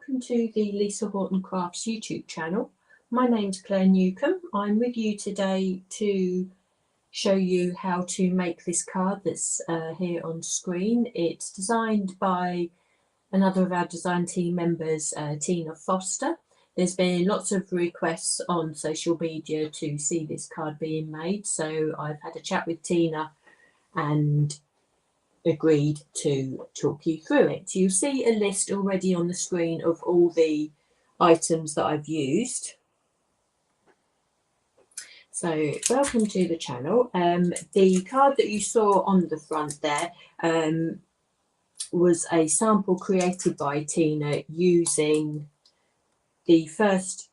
welcome to the Lisa Horton Crafts YouTube channel. My name's Claire Newcomb. I'm with you today to show you how to make this card that's here on screen. It's designed by another of our design team members, Tina Foster. There's been lots of requests on social media to see this card being made, so I've had a chat with Tina and agreed to talk you through it. You'll see a list already on the screen of all the items that I've used. So welcome to the channel. The card that you saw on the front there was a sample created by Tina using the first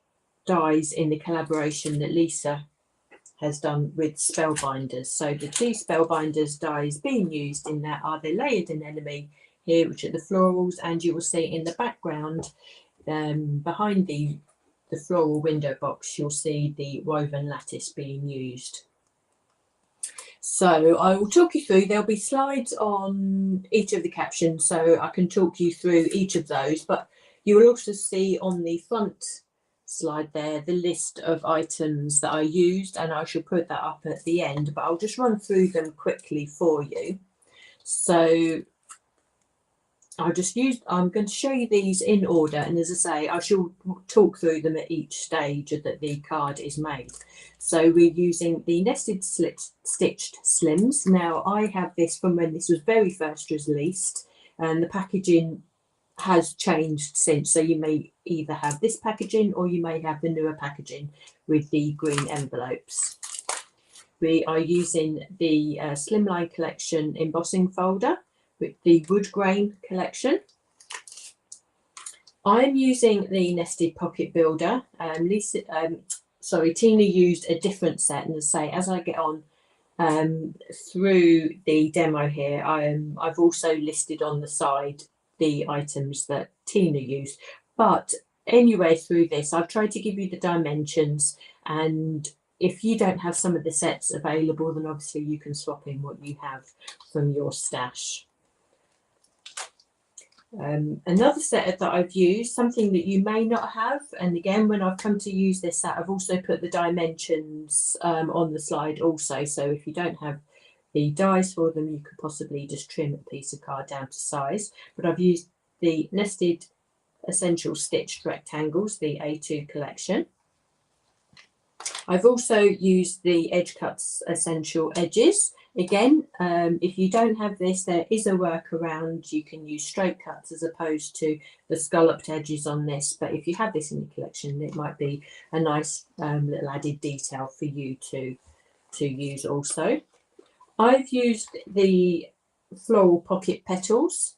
dies in the collaboration that Lisa has done with Spellbinders. So the two Spellbinders dies being used in that are the Layered Anemone here, which are the florals, and you will see in the background behind the floral window box, you'll see the woven lattice being used. So I will talk you through, there'll be slides on each of the captions, so I can talk you through each of those, but you will also see on the front slide there the list of items that I used, and I shall put that up at the end, but I'll just run through them quickly for you. So I'm going to show you these in order, and as I say, I shall talk through them at each stage that the card is made. So we're using the nested stitched slims. Now I have this from when this was very first released, and the packaging has changed since, so you may either have this packaging or you may have the newer packaging with the green envelopes. We are using the Slimline Collection embossing folder with the wood grain collection. I'm using the nested pocket builder. Tina used a different set, and as I get on through the demo here, I've also listed on the side the items that Tina used, but anyway, through this I've tried to give you the dimensions, and if you don't have some of the sets available, then obviously you can swap in what you have from your stash. Another set that I've used, something that you may not have, and again when I've come to use this set I've also put the dimensions on the slide also, so if you don't have the dies for them, you could possibly just trim a piece of card down to size. But I've used the Nested Essential Stitched Rectangles, the A2 collection. I've also used the Edge Cuts Essential Edges. Again, if you don't have this, there is a workaround. You can use straight cuts as opposed to the scalloped edges on this. But if you have this in your collection, it might be a nice little added detail for you to use also. I've used the Floral Pocket Petals.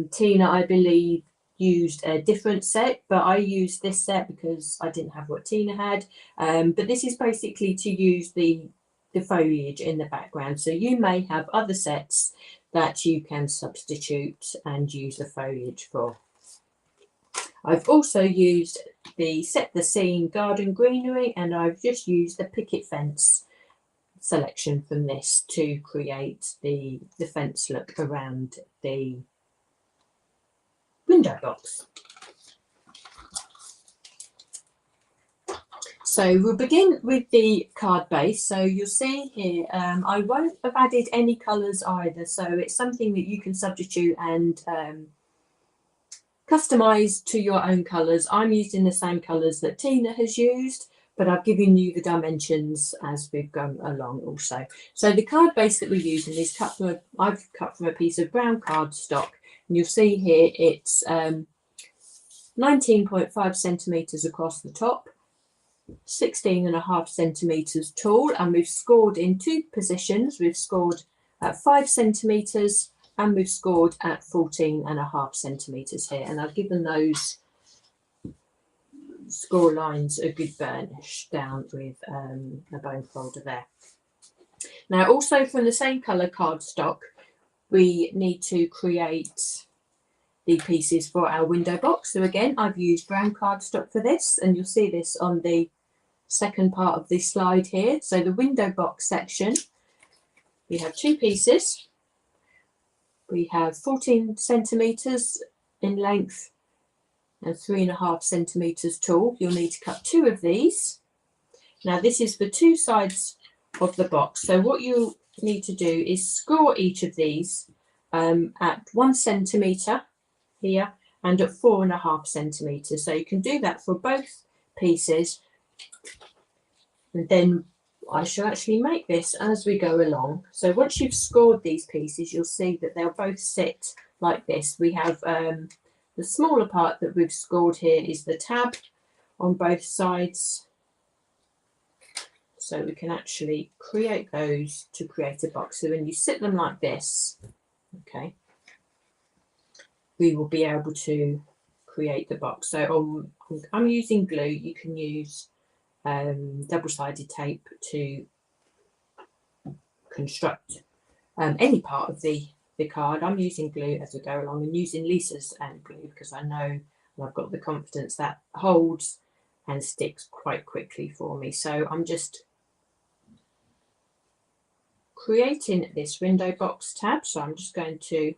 Tina, I believe, used a different set, but I used this set because I didn't have what Tina had. But this is basically to use the foliage in the background. So you may have other sets that you can substitute and use the foliage for. I've also used the Set the Scene Garden Greenery, and I've just used the Picket Fence selection from this to create the fence look around the window box. So we'll begin with the card base. So you'll see here I won't have added any colours either, so it's something that you can substitute and customise to your own colours. I'm using the same colours that Tina has used, but I've given you the dimensions as we've gone along also. So the card base that we're using is I've cut from a piece of brown cardstock, and you'll see here it's 19.5 centimetres across the top, 16.5 centimetres tall, and we've scored in two positions. We've scored at 5 centimetres and we've scored at 14.5 centimetres here, and I've given those score lines a good burnish down with a bone folder there. Now also from the same colour cardstock we need to create the pieces for our window box. So again I've used brown cardstock for this, and you'll see this on the second part of this slide here. So the window box section, we have two pieces. We have 14 centimetres in length and 3.5 centimetres tall. You'll need to cut 2 of these. Now this is for 2 sides of the box. So what you need to do is score each of these at 1 centimetre here and at 4.5 centimetres. So you can do that for both pieces, and then I shall actually make this as we go along. So once you've scored these pieces, you'll see that they'll both sit like this. We have the smaller part that we've scored here is the tab on both sides. So we can actually create those to create a box. So when you sit them like this, okay, we will be able to create the box. So I'm using glue. You can use double-sided tape to construct any part of the card. I'm using glue as we go along and using Lisa's glue because I know I've got the confidence that holds and sticks quite quickly for me. So I'm just creating this window box tab. So I'm just going to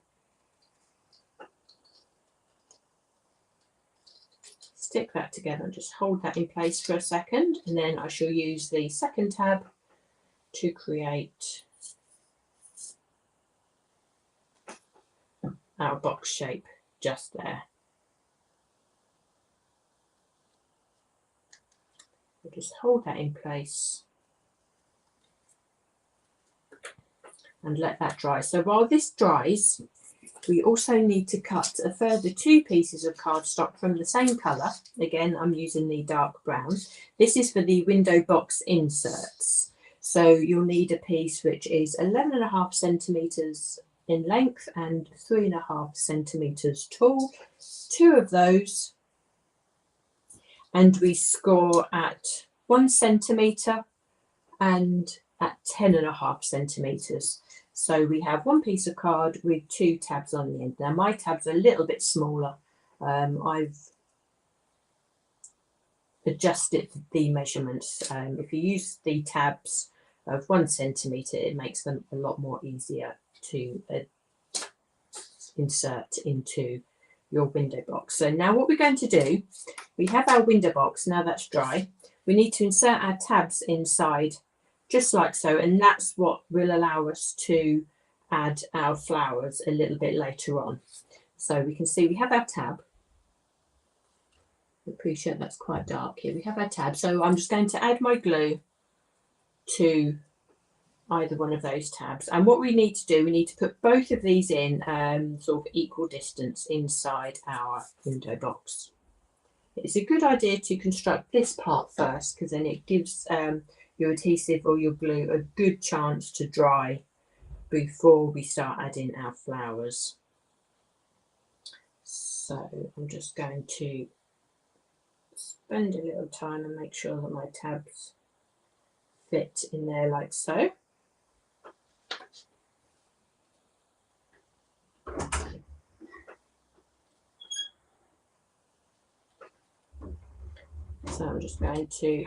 stick that together and just hold that in place for a second, and then I shall use the second tab to create our box shape just there. We'll just hold that in place and let that dry. So while this dries, we also need to cut a further 2 pieces of cardstock from the same colour. Again, I'm using the dark brown. This is for the window box inserts. So you'll need a piece which is 11.5 centimetres in length and 3.5 centimetres tall. 2 of those, and we score at 1 centimetre and at 10.5 centimetres. So we have 1 piece of card with 2 tabs on the end. Now my tabs are a little bit smaller. I've adjusted the measurements. If you use the tabs of 1 centimetre, it makes them a lot more easier to insert into your window box. So now what we're going to do, we have our window box, now that's dry. We need to insert our tabs inside just like so, and that's what will allow us to add our flowers a little bit later on. So we can see we have our tab. I appreciate that's quite dark here. We have our tab, so I'm just going to add my glue to either one of those tabs, and what we need to do, we need to put both of these in sort of equal distance inside our window box. It's a good idea to construct this part first because then it gives your adhesive or your glue a good chance to dry before we start adding our flowers. So I'm just going to spend a little time and make sure that my tabs fit in there like so. So I'm just going to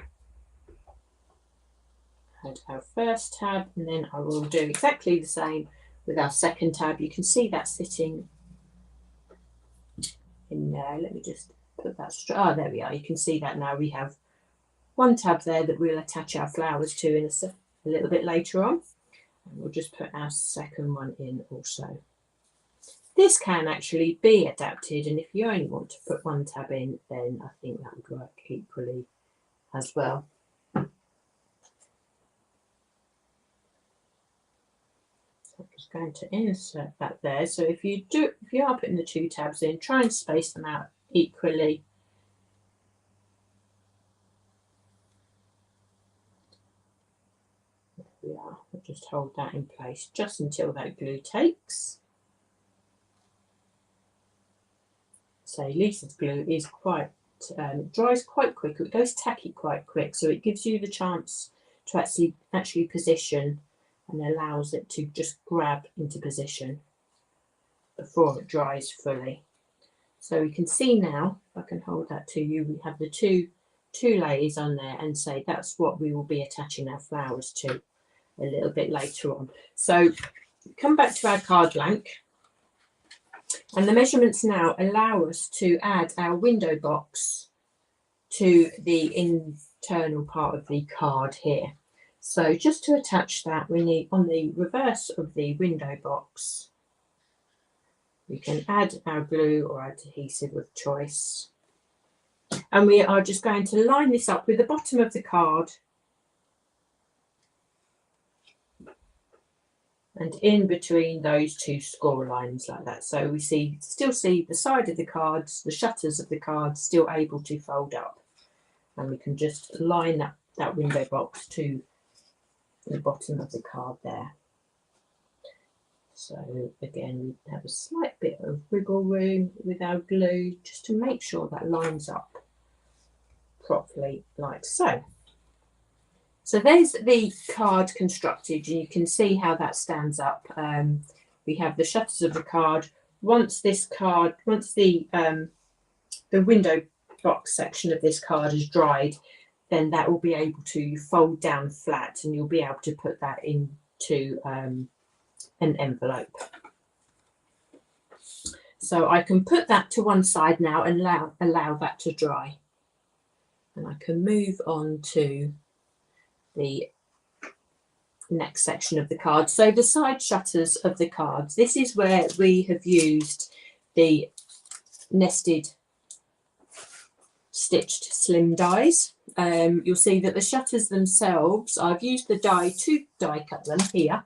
add our first tab, and then I will do exactly the same with our second tab. You can see that sitting in there. Let me just put that straight. Oh, there we are. You can see that now. We have 1 tab there that we'll attach our flowers to in a little bit later on. And we'll just put our second one in also. This can actually be adapted, and if you only want to put 1 tab in, then I think that would work equally as well. So I'm just going to insert that there. So if you are putting the 2 tabs in, try and space them out equally. There we are. We'll just hold that in place just until that glue takes. So Lisa's glue is quite, dries quite quick. It goes tacky quite quick, so it gives you the chance to actually position and allows it to just grab into position before it dries fully. So we can see now, if I can hold that to you, we have the two layers on there, and say that's what we will be attaching our flowers to a little bit later on. So come back to our card blank. And the measurements now allow us to add our window box to the internal part of the card here. So just to attach that, we need, on the reverse of the window box, we can add our glue or add adhesive of choice. And we are just going to line this up with the bottom of the card and in between those two score lines like that. So we still see the side of the cards, the shutters of the cards still able to fold up. And we can just line that window box to the bottom of the card there. So again, we have a slight bit of wiggle room with our glue just to make sure that lines up properly like so. So there's the card constructed, and you can see how that stands up. We have the shutters of the card. Once the window box section of this card is dried, then that will be able to fold down flat, and you'll be able to put that into an envelope. So I can put that to one side now and allow that to dry. And I can move on to the next section of the card. So the side shutters of the cards, this is where we have used the nested stitched slim dies. You'll see that the shutters themselves, I've used the die to die cut them here,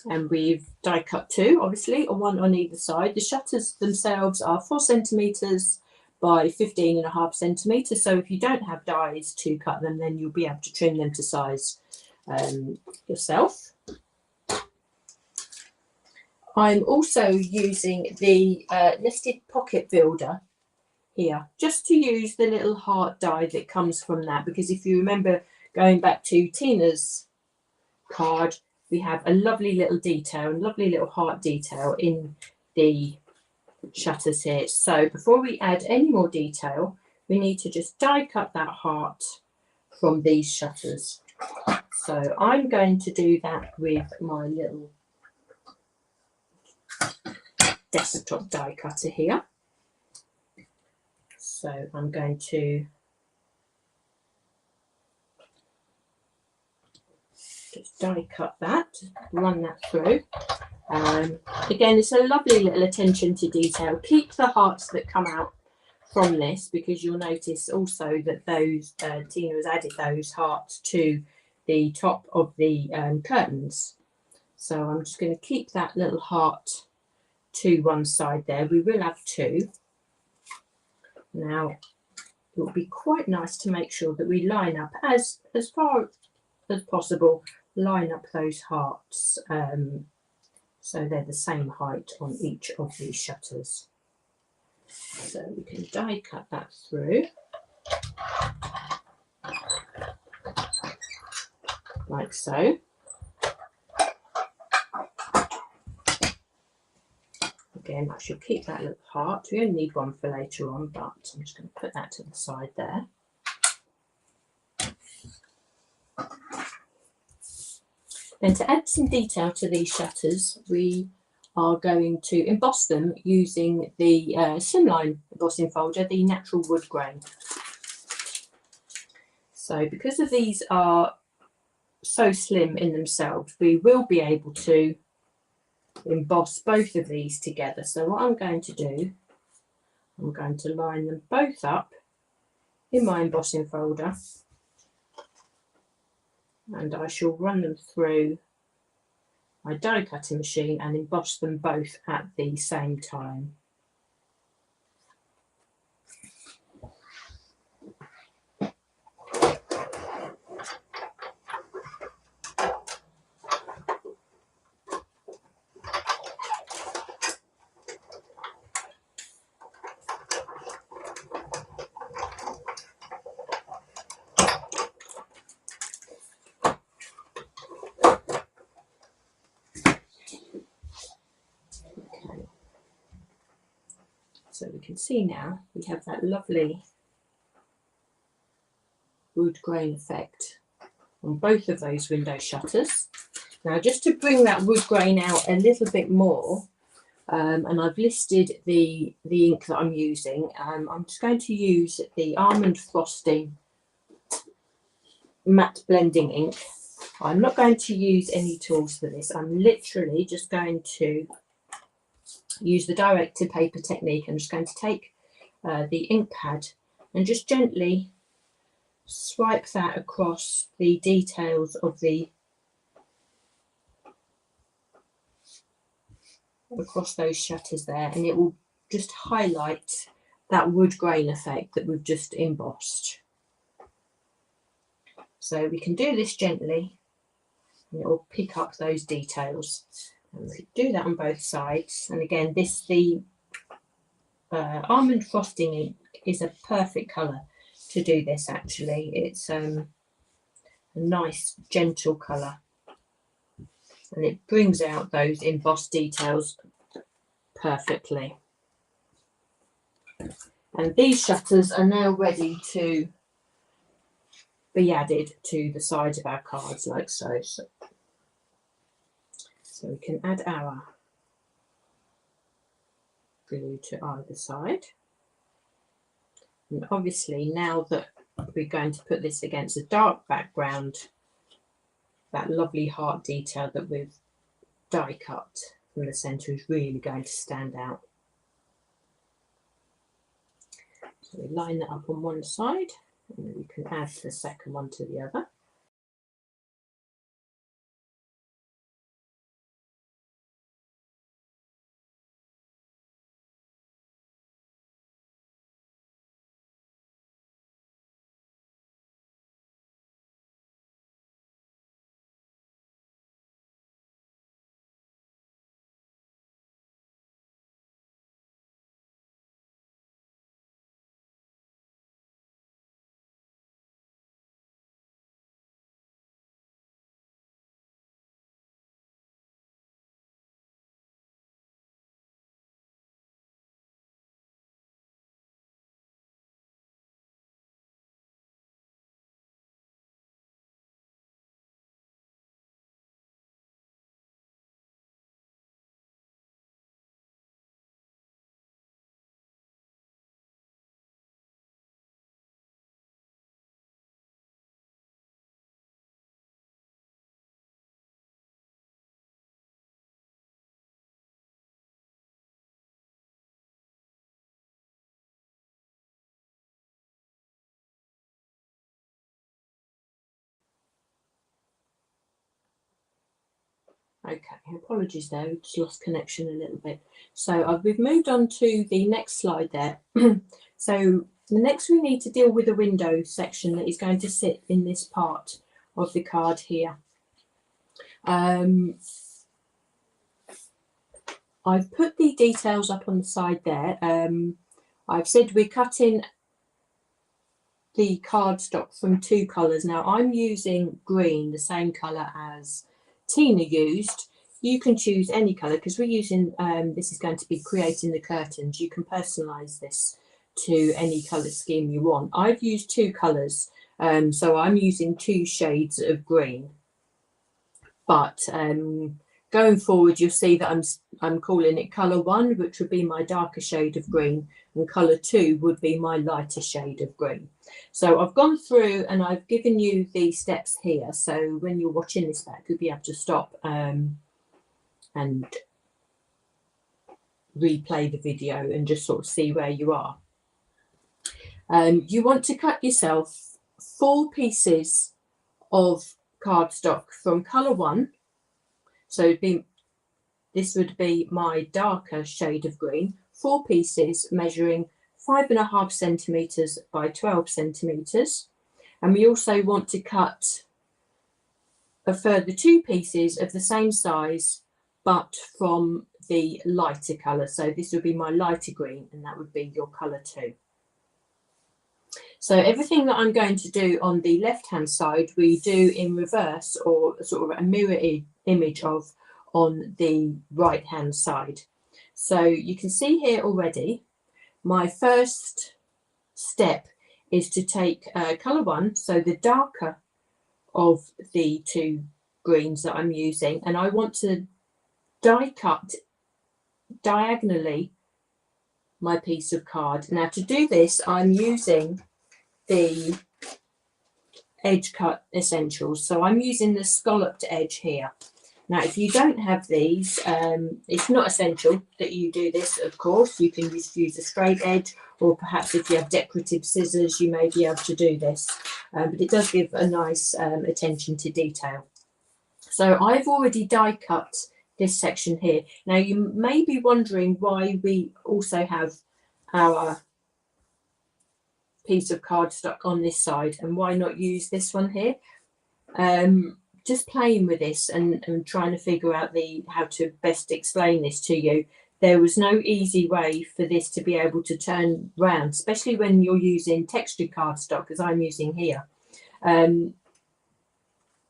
and we've die cut two, obviously, or one on either side. The shutters themselves are 4 centimetres by 15.5 centimetres. So if you don't have dies to cut them, then you'll be able to trim them to size yourself. I'm also using the nested pocket builder here, just to use the little heart die that comes from that, because if you remember going back to Tina's card, we have a lovely little detail, a lovely little heart detail in the shutters here. So before we add any more detail, we need to just die cut that heart from these shutters. So I'm going to do that with my little desktop die cutter here. So I'm going to just die cut that, run that through. Again, it's a lovely little attention to detail. Keep the hearts that come out from this, because you'll notice also that those Tina has added those hearts to the top of the curtains. So I'm just going to keep that little heart to one side there. We will have two. Now, it will be quite nice to make sure that we line up as far as possible, line up those hearts so they're the same height on each of these shutters. So we can die cut that through like so. Again, I should keep that little heart. We only need one for later on, but I'm just going to put that to the side there. Then to add some detail to these shutters, we are going to emboss them using the slimline embossing folder, the natural wood grain. So because of these are so slim in themselves, we will be able to emboss both of these together. So what I'm going to do, I'm going to line them both up in my embossing folder, and I shall run them through my die cutting machine and emboss them both at the same time. So we can see now we have that lovely wood grain effect on both of those window shutters. Now, just to bring that wood grain out a little bit more, And I've listed the ink that I'm using. I'm just going to use the Almond Frosting matte blending ink. I'm not going to use any tools for this. I'm literally just going to use the direct to paper technique. I'm just going to take the ink pad and just gently swipe that across the details of across those shutters there, and it will just highlight that wood grain effect that we've just embossed. So we can do this gently and it will pick up those details. And we do that on both sides. And again, the Almond Frosting ink is a perfect colour to do this actually. It's a nice gentle colour and it brings out those embossed details perfectly. And these shutters are now ready to be added to the sides of our cards like so. So we can add our glue to either side. And obviously now that we're going to put this against a dark background, that lovely heart detail that we've die cut from the centre is really going to stand out. So we line that up on one side and then we can add the second one to the other. Okay, apologies there, we just lost connection a little bit. So we've moved on to the next slide there. So the next we need to deal with the window section that is going to sit in this part of the card here. I've put the details up on the side there. I've said we're cutting the cardstock from two colours. Now I'm using green, the same colour as Tina used. You can choose any colour because we're using, this is going to be creating the curtains. You can personalise this to any colour scheme you want. I've used two colours, so I'm using two shades of green. But going forward, you'll see that I'm calling it colour 1, which would be my darker shade of green, and colour 2 would be my lighter shade of green. So I've gone through and I've given you the steps here. So when you're watching this back, you'll be able to stop and replay the video and just sort of see where you are. You want to cut yourself 4 pieces of cardstock from colour 1. So this would be my darker shade of green, 4 pieces measuring 5.5 centimetres by 12 centimetres. And we also want to cut a further 2 pieces of the same size, but from the lighter colour. So this would be my lighter green, and that would be your colour 2. So everything that I'm going to do on the left-hand side, we do in reverse, or sort of a mirror image of on the right-hand side. So you can see here already, my first step is to take colour 1, so the darker of the 2 greens that I'm using, and I want to die cut diagonally my piece of card. Now to do this, I'm using the edge cut essentials. So I'm using the scalloped edge here. Now, if you don't have these, it's not essential that you do this, of course. You can just use a straight edge, or perhaps if you have decorative scissors, you may be able to do this. But it does give a nice attention to detail. So I've already die cut this section here. Now, you may be wondering why we also have our piece of cardstock on this side and why not use this one here. Just playing with this and trying to figure out how to best explain this to you. There was no easy way for this to be able to turn round, especially when you're using textured cardstock as I'm using here.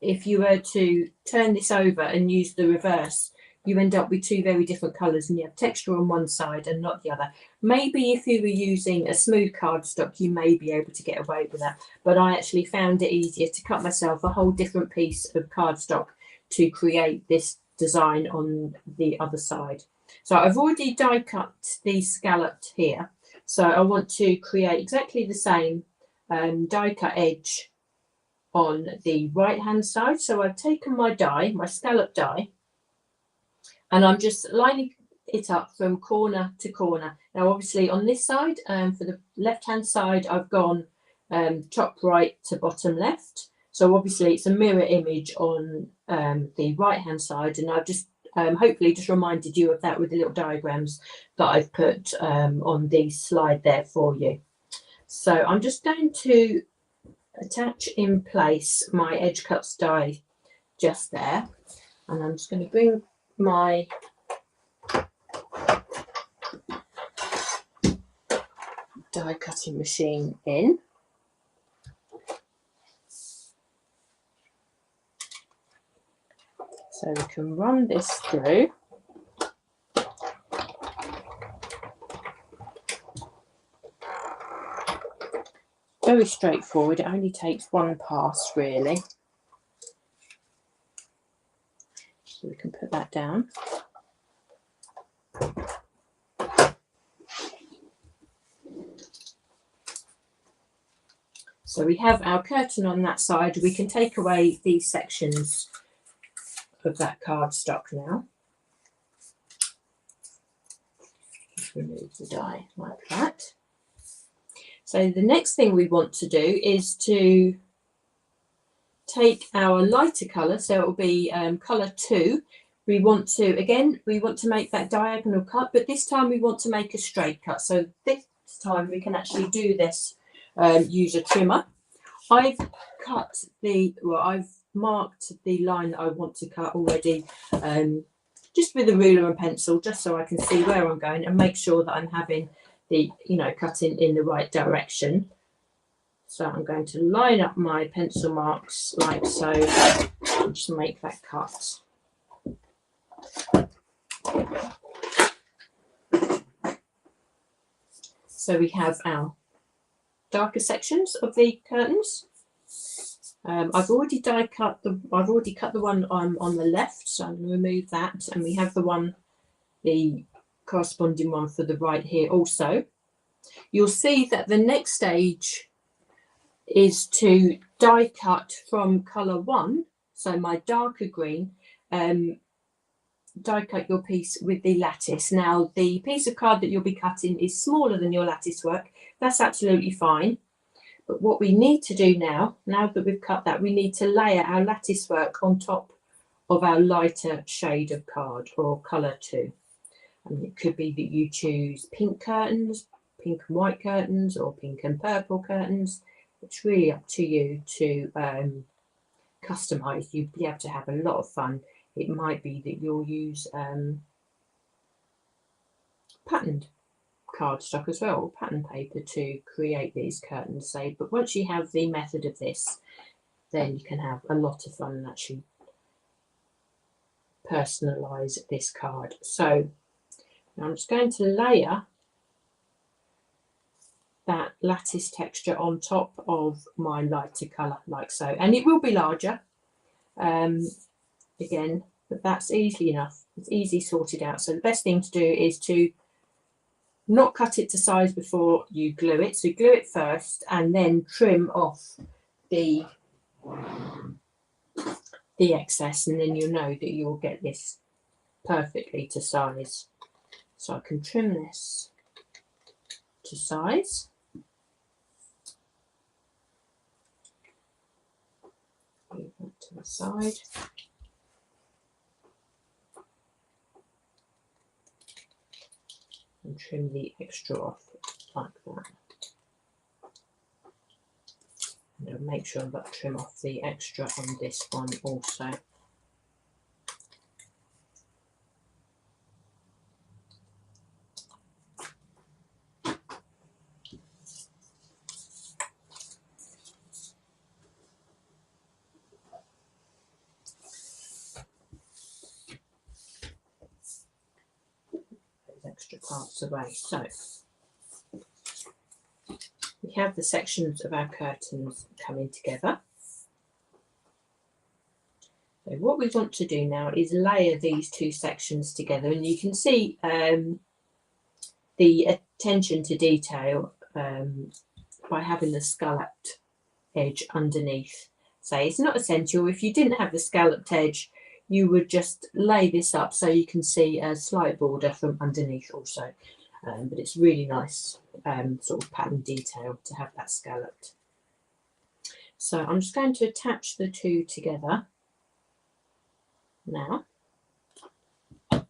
If you were to turn this over and use the reverse, you end up with two very different colours, and you have texture on one side and not the other. Maybe if you were using a smooth cardstock, you may be able to get away with that. But I actually found it easier to cut myself a whole different piece of cardstock to create this design on the other side. So I've already die cut the scalloped here. So I want to create exactly the same die cut edge on the right hand side. So I've taken my die, my scallop die, and I'm just lining it up from corner to corner. Now, obviously on this side, for the left-hand side, I've gone top right to bottom left. So obviously it's a mirror image on the right-hand side. And I've just hopefully just reminded you of that with the little diagrams that I've put on the slide there for you. So I'm just going to attach in place my edge cuts die just there. And I'm just going to bring my die cutting machine in. So we can run this through. Very straightforward, it only takes one pass really. So we can put that down. So we have our curtain on that side. We can take away these sections of that cardstock now. Just remove the die like that. So the next thing we want to do is to take our lighter colour, so it will be colour 2. We want to make that diagonal cut, but this time we want to make a straight cut. So this time we can actually do this, use a trimmer. I've marked the line that I want to cut already, just with a ruler and pencil, just so I can see where I'm going and make sure that I'm having the, cutting in the right direction. So I'm going to line up my pencil marks like so, and just make that cut. So we have our darker sections of the curtains. I've already cut the one on the left, so I'm going to remove that, and we have the corresponding one for the right here also. You'll see that the next stage is to die cut from colour 1, so my darker green, die cut your piece with the lattice. Now the piece of card that you'll be cutting is smaller than your lattice work. That's absolutely fine. But what we need to do now that we've cut that, we need to layer our lattice work on top of our lighter shade of card, or colour 2. And it could be that you choose pink curtains, pink and white curtains, or pink and purple curtains. It's really up to you to customise. You'll be able to have a lot of fun. It might be that you'll use patterned cardstock as well, or pattern paper, to create these curtains. But once you have the method of this, then you can have a lot of fun and actually personalise this card. So now I'm just going to layer that lattice texture on top of my lighter colour like so, and it will be larger. Again, but that's easy enough. It's easy sorted out. So the best thing to do is to not cut it to size before you glue it. So glue it first and then trim off the excess, and then you'll know that you'll get this perfectly to size. So I can trim this to size. Move that to the side. And trim the extra off like that. And I'll make sure that I trim off the extra on this one also. Extra parts away. So we have the sections of our curtains coming together. So what we want to do now is layer these two sections together, and you can see the attention to detail by having the scalloped edge underneath. So it's not essential. If you didn't have the scalloped edge, you would just lay this up so you can see a slight border from underneath also. But it's really nice sort of pattern detail to have that scalloped. So I'm just going to attach the two together now. So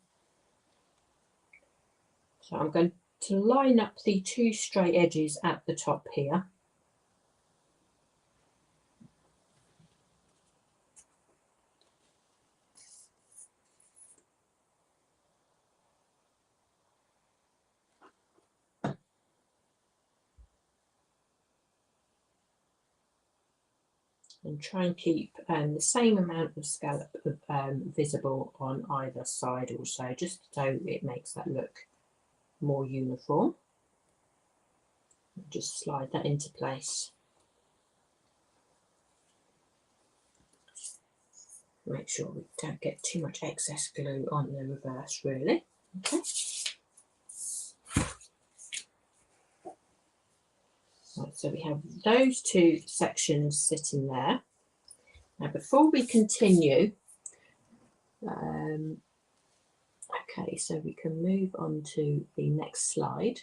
I'm going to line up the two straight edges at the top here. And try and keep the same amount of scallop visible on either side also, just so it makes that look more uniform. Just slide that into place. Make sure we don't get too much excess glue on the reverse, really. Okay. Right, so we have those two sections sitting there. Now, before we continue, okay, so we can move on to the next slide.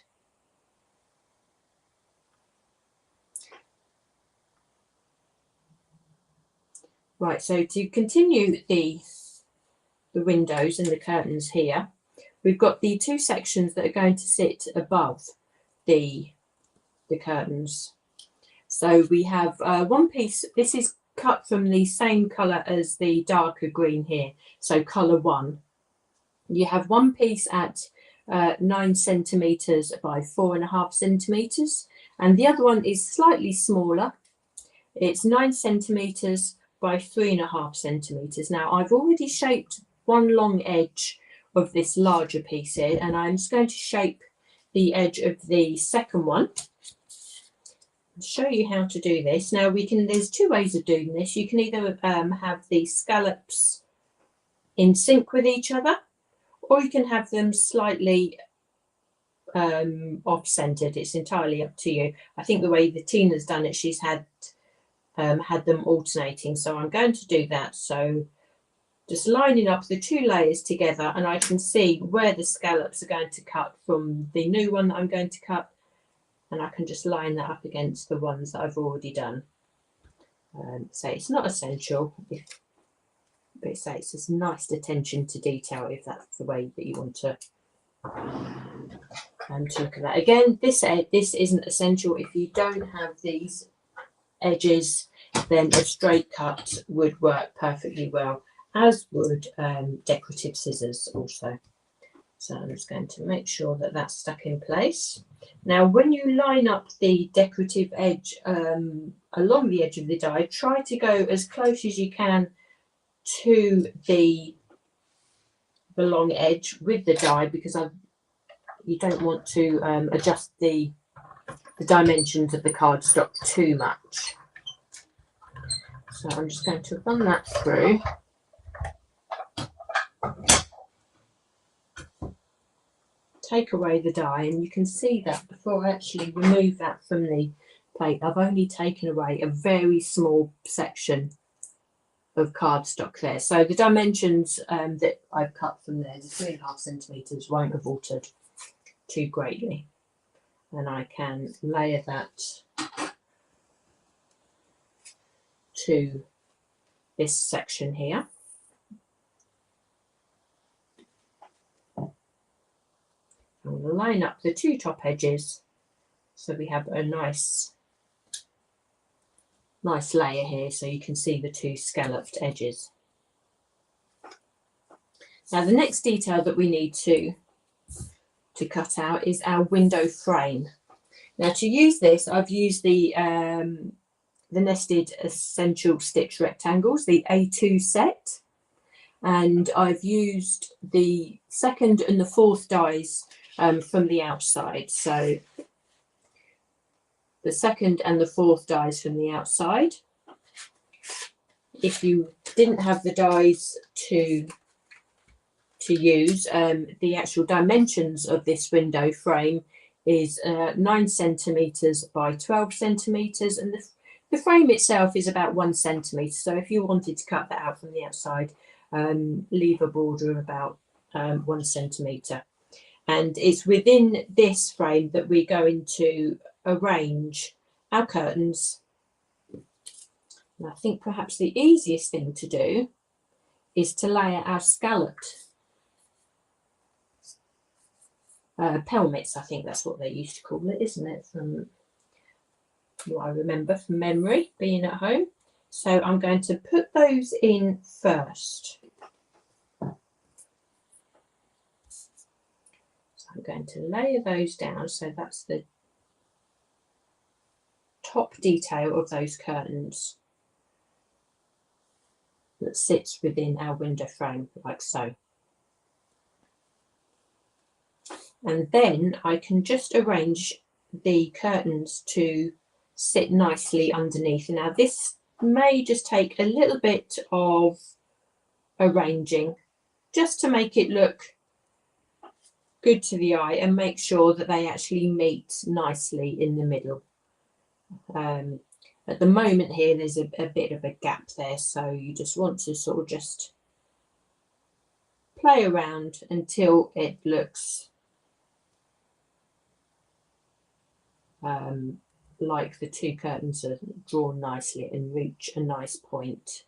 Right, so to continue the windows and the curtains here, we've got the two sections that are going to sit above the curtains. So we have one piece, this is cut from the same colour as the darker green here, so colour 1. You have one piece at 9 centimetres by 4.5 centimetres, and the other one is slightly smaller. It's 9 centimetres by 3.5 centimetres. Now I've already shaped one long edge of this larger piece here, and I'm just going to shape the edge of the second one. I'll show you how to do this. Now there's two ways of doing this. You can either have the scallops in sync with each other, or you can have them slightly off-centered. It's entirely up to you. I think the way that Tina's done it, she's had them alternating, so I'm going to do that. So just lining up the two layers together, and I can see where the scallops are going to cut from the new one that I'm going to cut, and I can just line that up against the ones that I've already done. So it's not essential, but it's just nice attention to detail if that's the way that you want to look at that. Again, this isn't essential. If you don't have these edges, then a straight cut would work perfectly well, as would decorative scissors also. So I'm just going to make sure that that's stuck in place. Now, when you line up the decorative edge along the edge of the die, try to go as close as you can to the long edge with the die, because you don't want to adjust the dimensions of the cardstock too much. So I'm just going to run that through. take away the die, and you can see that before I actually remove that from the plate, I've only taken away a very small section of cardstock there. So the dimensions that I've cut from there, the 3.5 centimetres, won't have altered too greatly. And I can layer that to this section here. I'm going to line up the two top edges so we have a nice layer here, so you can see the two scalloped edges. Now the next detail that we need to cut out is our window frame. Now to use this, I've used the nested essential stitch rectangles, the A2 set, and I've used the 2nd and the 4th dies from the outside. So the 2nd and the 4th dies from the outside. If you didn't have the dies to use, the actual dimensions of this window frame is 9 centimetres by 12 centimetres, and the frame itself is about 1 centimetre. So if you wanted to cut that out from the outside, leave a border of about 1 centimetre. And it's within this frame that we're going to arrange our curtains. And I think perhaps the easiest thing to do is to layer our scalloped pelmets. I think that's what they used to call it, isn't it? From what I remember from memory, being at home. So I'm going to put those in first. I'm going to layer those down, so that's the top detail of those curtains that sits within our window frame, like so. And then I can just arrange the curtains to sit nicely underneath. Now this may just take a little bit of arranging just to make it look good to the eye and make sure that they actually meet nicely in the middle. At the moment here there's a bit of a gap there, so you just want to sort of just play around until it looks like the two curtains are drawn nicely and reach a nice point.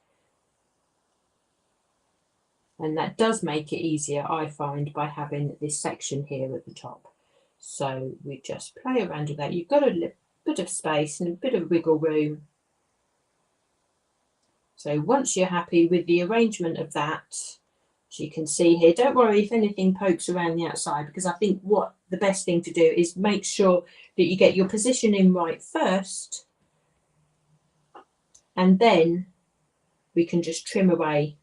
And that does make it easier, I find, by having this section here at the top. So we just play around with that. You've got a bit of space and a bit of wiggle room. So once you're happy with the arrangement of that, as you can see here, don't worry if anything pokes around the outside, because I think what the best thing to do is make sure that you get your positioning right first, and then we can just trim away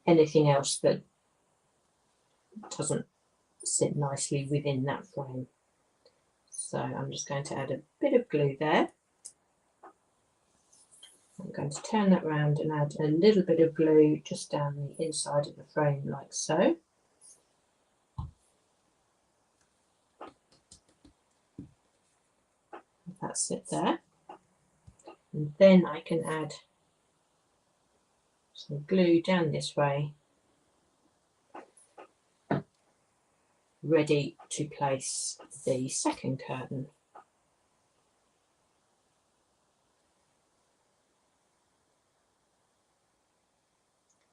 anything else that doesn't sit nicely within that frame. So I'm just going to add a bit of glue there. I'm going to turn that round and add a little bit of glue just down the inside of the frame, like so. That's it there. And then I can add some glue down this way, ready to place the second curtain.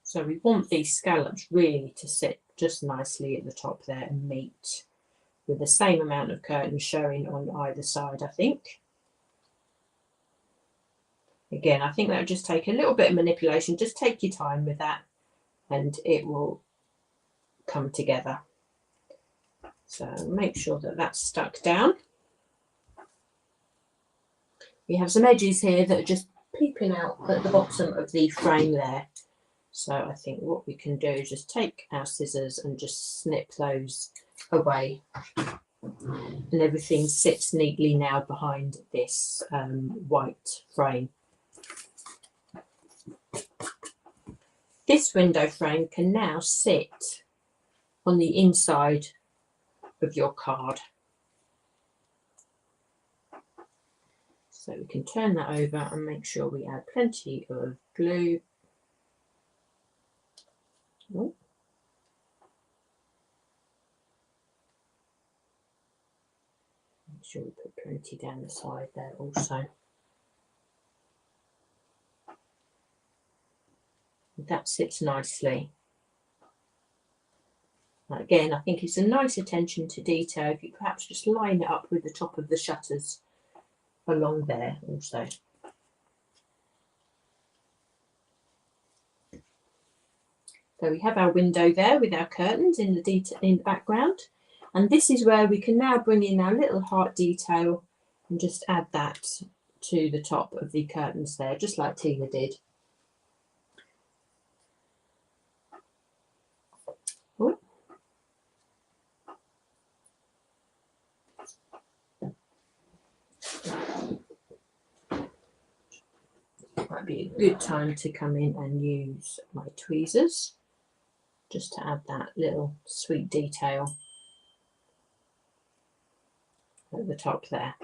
So we want these scallops really to sit just nicely at the top there and meet with the same amount of curtain showing on either side, I think. Again, I think that would just take a little bit of manipulation. Just take your time with that and it will come together. So make sure that that's stuck down. We have some edges here that are just peeping out at the bottom of the frame there. So I think what we can do is just take our scissors and just snip those away. And everything sits neatly now behind this white frame. this window frame can now sit on the inside of your card. So we can turn that over and make sure we add plenty of glue. Oh. Make sure we put plenty down the side there also. That sits nicely. Again, I think it's a nice attention to detail if you perhaps just line it up with the top of the shutters along there also. So we have our window there with our curtains in the background, and this is where we can now bring in our little heart detail and just add that to the top of the curtains there, just like Tina did. Oh. Might be a good time to come in and use my tweezers just to add that little sweet detail at the top there.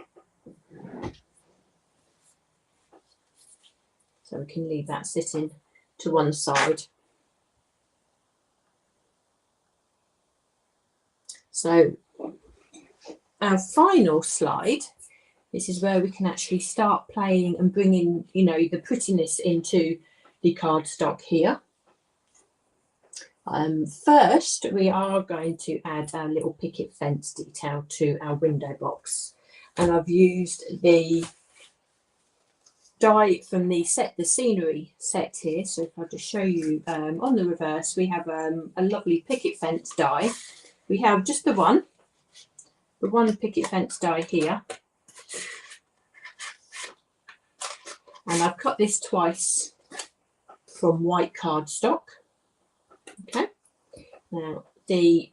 So we can leave that sitting to one side. So our final slide, this is where we can actually start playing and bringing, you know, the prettiness into the cardstock here. First, we are going to add our little picket fence detail to our window box. And I've used the die from the scenery set here. So if I just show you on the reverse, we have a lovely picket fence die. We have just the one picket fence die here. And I've cut this twice from white cardstock. Okay, now we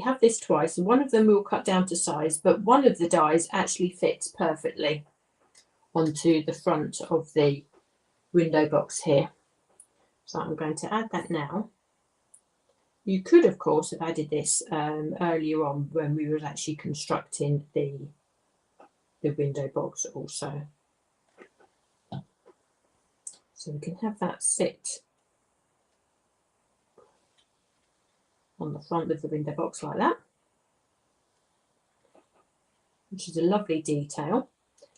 have this twice, and one of them will cut down to size, but one of the dies actually fits perfectly onto the front of the window box here. So I'm going to add that now. You could, of course, have added this earlier on when we were actually constructing the window box also. So we can have that sit on the front of the window box like that, which is a lovely detail.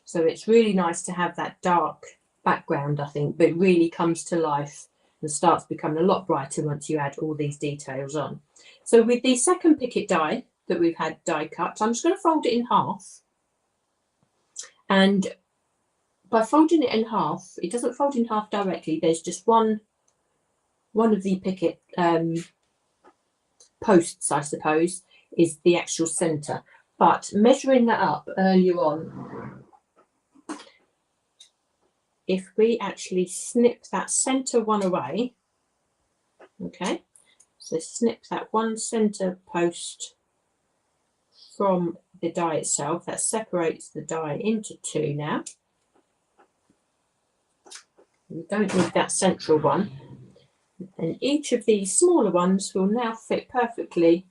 So it's really nice to have that dark background, I think, but it really comes to life and starts becoming a lot brighter once you add all these details on. So with the second picket die that we've had die cut, I'm just going to fold it in half. And by folding it in half, it doesn't fold in half directly. There's just one of the picket posts, I suppose, is the actual centre. But measuring that up earlier on, if we actually snip that centre one away, okay, so snip that one centre post from the die itself, that separates the die into two now. We don't need that central one. And each of these smaller ones will now fit perfectly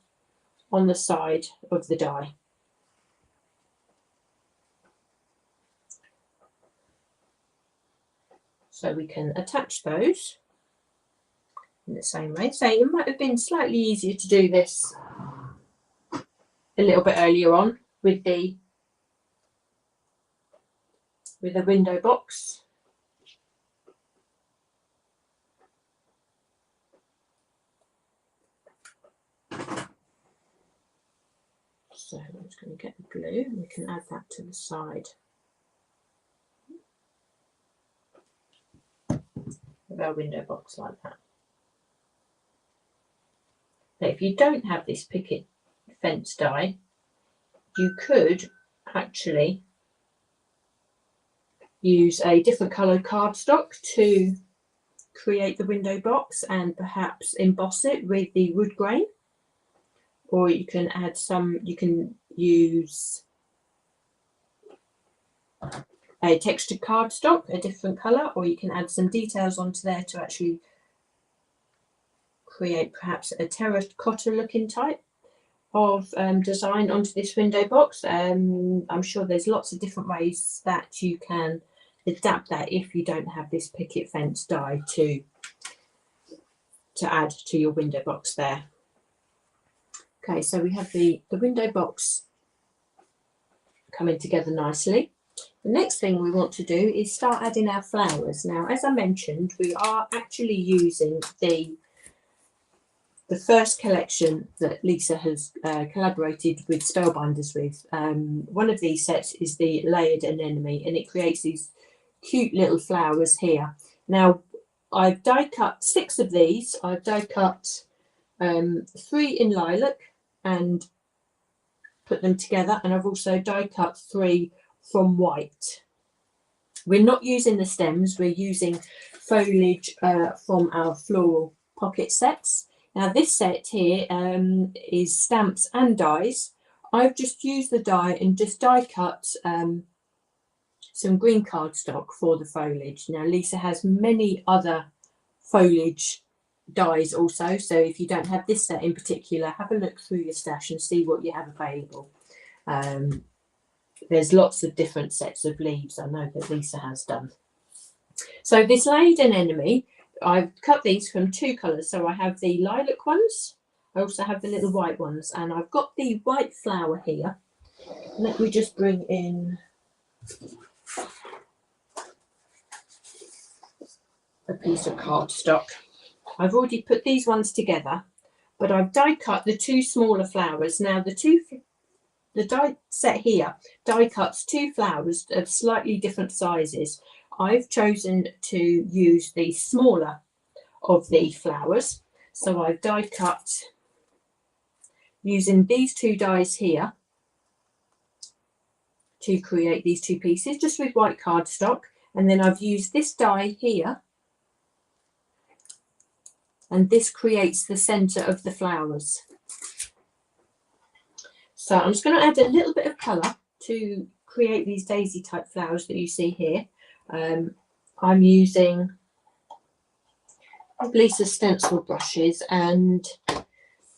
on the side of the die. So we can attach those in the same way. So it might have been slightly easier to do this a little bit earlier on with the window box. So I'm just going to get the glue and we can add that to the side of our window box like that. Now, if you don't have this picket fence die, you could actually use a different coloured cardstock to create the window box and perhaps emboss it with the wood grain. Or you can add some, you can use a textured cardstock, a different colour, or you can add some details onto there to actually create perhaps a terracotta looking type of design onto this window box. I'm sure there's lots of different ways that you can adapt that if you don't have this picket fence die to add to your window box there. Okay, so we have the window box coming together nicely. The next thing we want to do is start adding our flowers. Now, as I mentioned, we are actually using the first collection that Lisa has collaborated with Spellbinders with. One of these sets is the layered anemone, and it creates these cute little flowers here. Now, I've die cut 6 of these. I've die cut 3 in lilac and put them together, and I've also die cut 3 from white. We're not using the stems, we're using foliage from our floral pocket sets. Now this set here is stamps and dies. I've just used the die and just die cut some green cardstock for the foliage. Now Lisa has many other foliage dies also, so if you don't have this set in particular, have a look through your stash and see what you have available. There's lots of different sets of leaves I know that Lisa has done. So this layered anemone, I've cut these from 2 colours. So I have the lilac ones, I also have the little white ones, and I've got the white flower here. Let me just bring in a piece of cardstock. I've already put these ones together, but I've die cut the 2 smaller flowers. Now the die set here die cuts 2 flowers of slightly different sizes. I've chosen to use the smaller of the flowers, so I've die cut using these 2 dies here to create these 2 pieces just with white cardstock, and then I've used this die here, and this creates the centre of the flowers. So I'm just going to add a little bit of colour to create these daisy type flowers that you see here. I'm using Lisa's stencil brushes and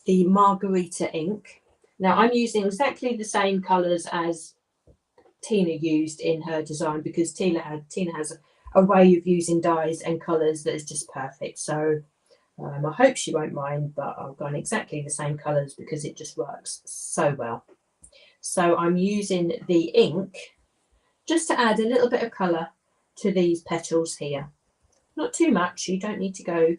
the margarita ink. Now I'm using exactly the same colours as Tina used in her design, because Tina has a way of using dyes and colours that is just perfect. So I hope she won't mind, but I've gone exactly the same colours because it just works so well. So I'm using the ink just to add a little bit of colour to these petals here. Not too much, you don't need to go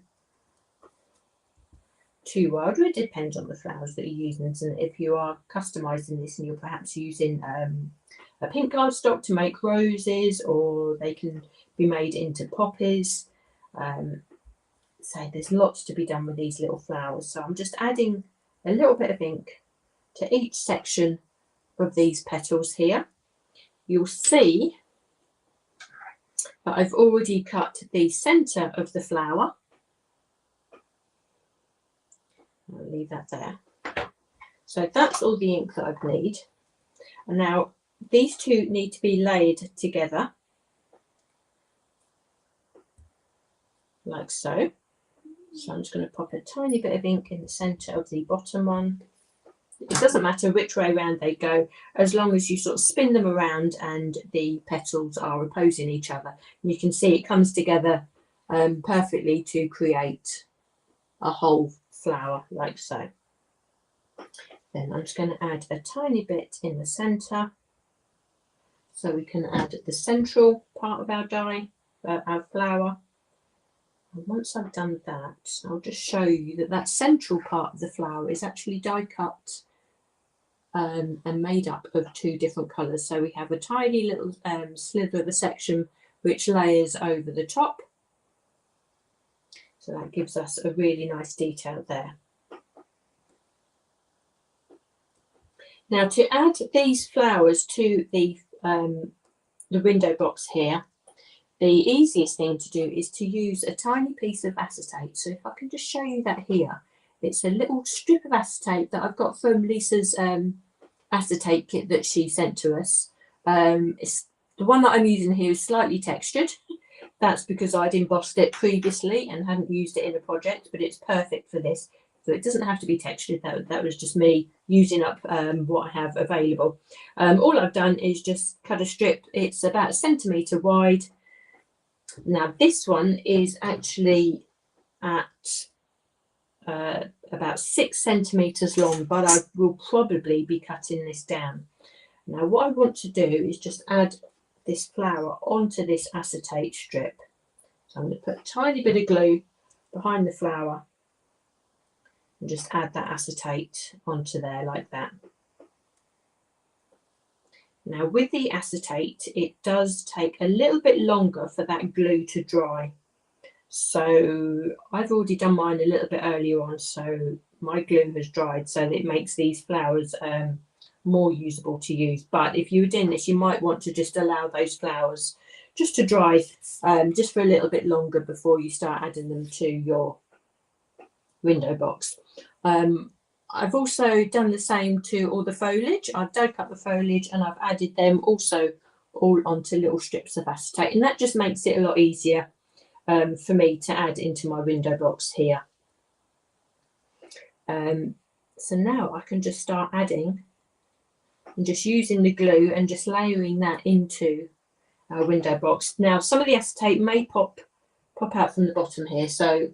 too wild. It depends on the flowers that you're using. And if you are customising this and you're perhaps using a pink cardstock to make roses, or they can be made into poppies. So there's lots to be done with these little flowers. So I'm just adding a little bit of ink to each section of these petals here. You'll see that I've already cut the centre of the flower. I'll leave that there. So that's all the ink that I need. And now these 2 need to be laid together like so. So I'm just going to pop a tiny bit of ink in the centre of the bottom one. It doesn't matter which way around they go, as long as you sort of spin them around and the petals are opposing each other. And you can see it comes together perfectly to create a whole flower like so. Then I'm just going to add a tiny bit in the centre, so we can add the central part of our die, our flower. And once I've done that, I'll just show you that that central part of the flower is actually die cut and made up of 2 different colours. So we have a tiny little slither of a section which layers over the top. So that gives us a really nice detail there. Now to add these flowers to the window box here, the easiest thing to do is to use a tiny piece of acetate. So if I can just show you that here, it's a little strip of acetate that I've got from Lisa's acetate kit that she sent to us. It's The one that I'm using here is slightly textured. That's because I'd embossed it previously and hadn't used it in a project, but it's perfect for this. So it doesn't have to be textured. That was just me using up what I have available. All I've done is just cut a strip. It's about 1 centimetre wide. Now this one is actually at about 6 centimetres long, but I will probably be cutting this down. Now what I want to do is just add this flower onto this acetate strip. So I'm going to put a tiny bit of glue behind the flower and just add that acetate onto there like that. Now with the acetate, it does take a little bit longer for that glue to dry. So I've already done mine a little bit earlier on, so my glue has dried, so that it makes these flowers more usable to use. But if you were doing this, you might want to just allow those flowers just to dry just for a little bit longer before you start adding them to your window box. I've also done the same to all the foliage. I've dug up the foliage and I've added them also all onto little strips of acetate, and that just makes it a lot easier for me to add into my window box here. So now I can just start adding and just using the glue and just layering that into our window box. Now some of the acetate may pop out from the bottom here, so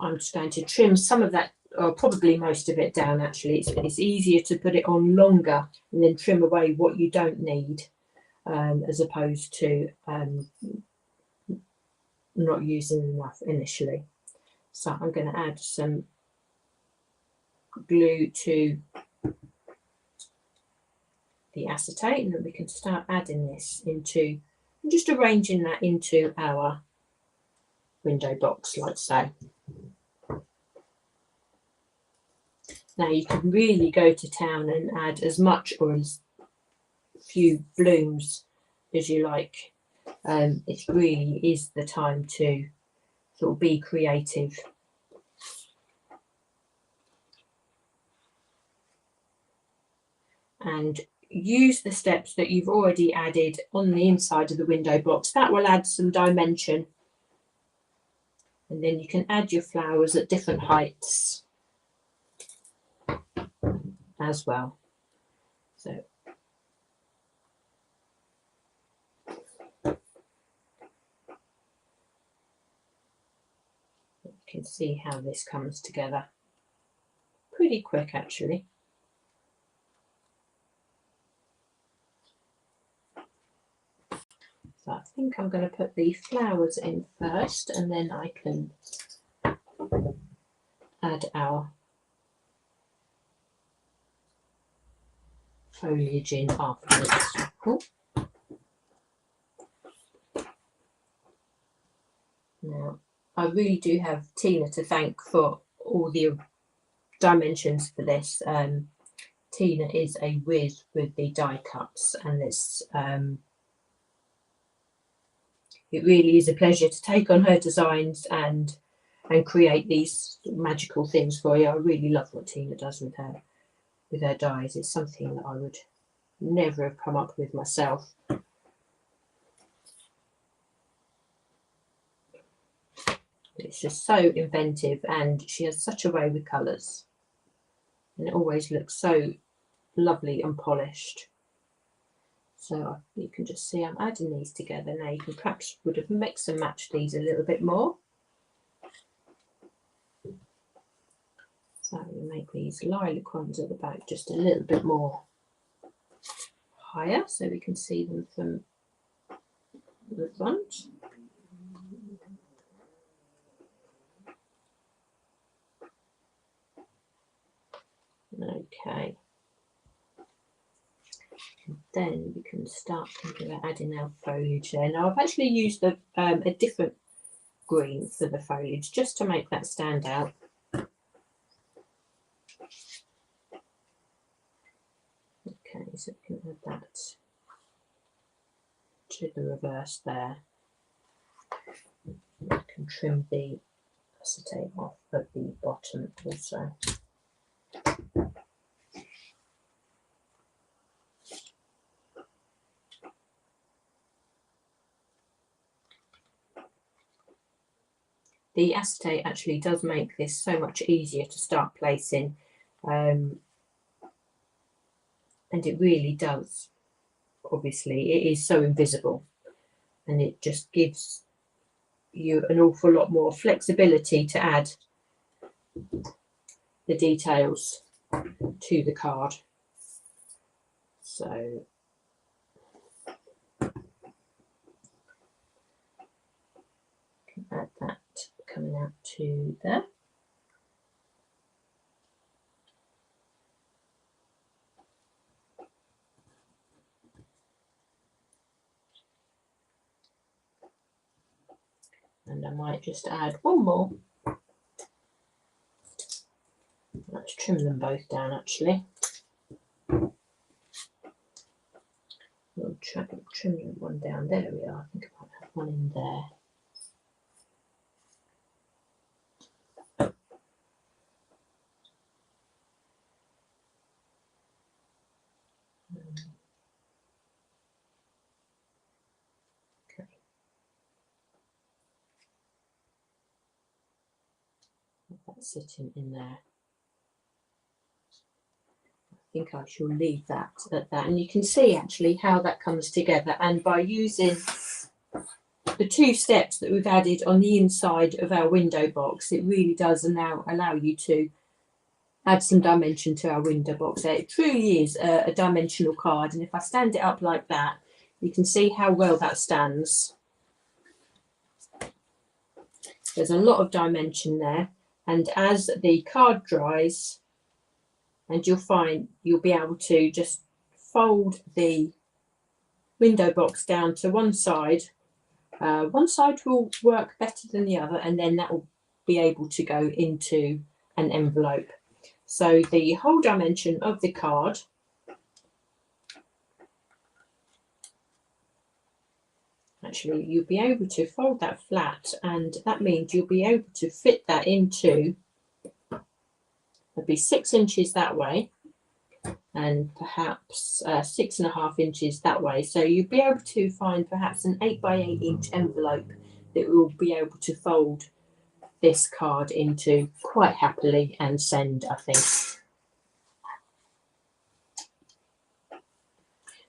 I'm just going to trim some of that, or probably most of it down actually. It's easier to put it on longer and then trim away what you don't need, as opposed to not using enough initially. So I'm going to add some glue to the acetate, and then we can start adding this into, and just arranging that into our window box like so. Now you can really go to town and add as much or as few blooms as you like. It really is the time to sort of be creative. And use the steps that you've already added on the inside of the window box. That will add some dimension. And then you can add your flowers at different heights as well. So you can see how this comes together. Pretty quick actually. So I think I'm going to put the flowers in first, and then I can add our foliage in afterwards. Cool. Now I really do have Tina to thank for all the dimensions for this. Tina is a whiz with the die cuts, and this it really is a pleasure to take on her designs and create these magical things for you. I really love what Tina does with her dies. It's something that I would never have come up with myself. It's just so inventive, and she has such a way with colours, and it always looks so lovely and polished. So you can just see I'm adding these together. Now you can perhaps would have mixed and matched these a little bit more. So we make these lilac ones at the back just a little bit more higher so we can see them from the front. Okay. And then we can start thinking about adding our foliage there. Now I've actually used a different green for the foliage just to make that stand out. Okay, so we can add that to the reverse there. I can trim the acetate off at the bottom also. the acetate actually does make this so much easier to start placing, and it really does. Obviously, it is so invisible, and it just gives you an awful lot more flexibility to add the details to the card. So add that coming out to there. And I might just add one more. Let's trim them both down actually. We'll trim one down. There we are. I think I might have one in there. That's sitting in there. I think I shall leave that at that, and you can see actually how that comes together, and by using the 2 steps that we've added on the inside of our window box, it really does now allow you to add some dimension to our window box. It truly is a dimensional card, and if I stand it up like that, you can see how well that stands. There's a lot of dimension there, and as the card dries, and you'll find you'll be able to just fold the window box down to one side. One side will work better than the other, and then that will be able to go into an envelope. So the whole dimension of the card actually, you'll be able to fold that flat, and that means you'll be able to fit that into, it'll be 6 inches that way and perhaps 6.5 inches that way. So you'll be able to find perhaps an 8 by 8 inch envelope that will be able to fold this card into quite happily and send, I think.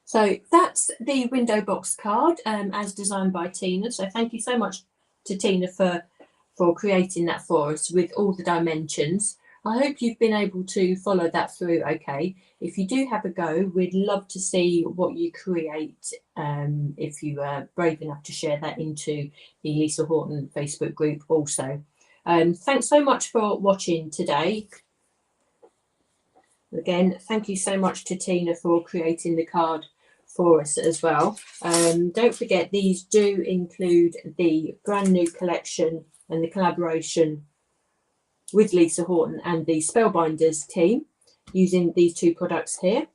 So that's the window box card as designed by Tina. So thank you so much to Tina for creating that for us with all the dimensions. I hope you've been able to follow that through okay. If you do have a go, we'd love to see what you create if you are brave enough to share that into the Lisa Horton Facebook group also. Thanks so much for watching today. Again, thank you so much to Tina for creating the card for us as well. Don't forget, these do include the brand new collection and the collaboration with Lisa Horton and the Spellbinders team using these 2 products here.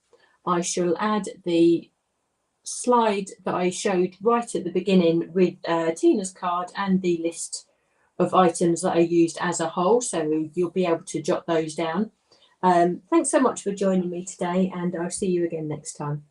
I shall add the slide that I showed right at the beginning with Tina's card and the list of items that I used as a whole, so you'll be able to jot those down. Thanks so much for joining me today, and I'll see you again next time.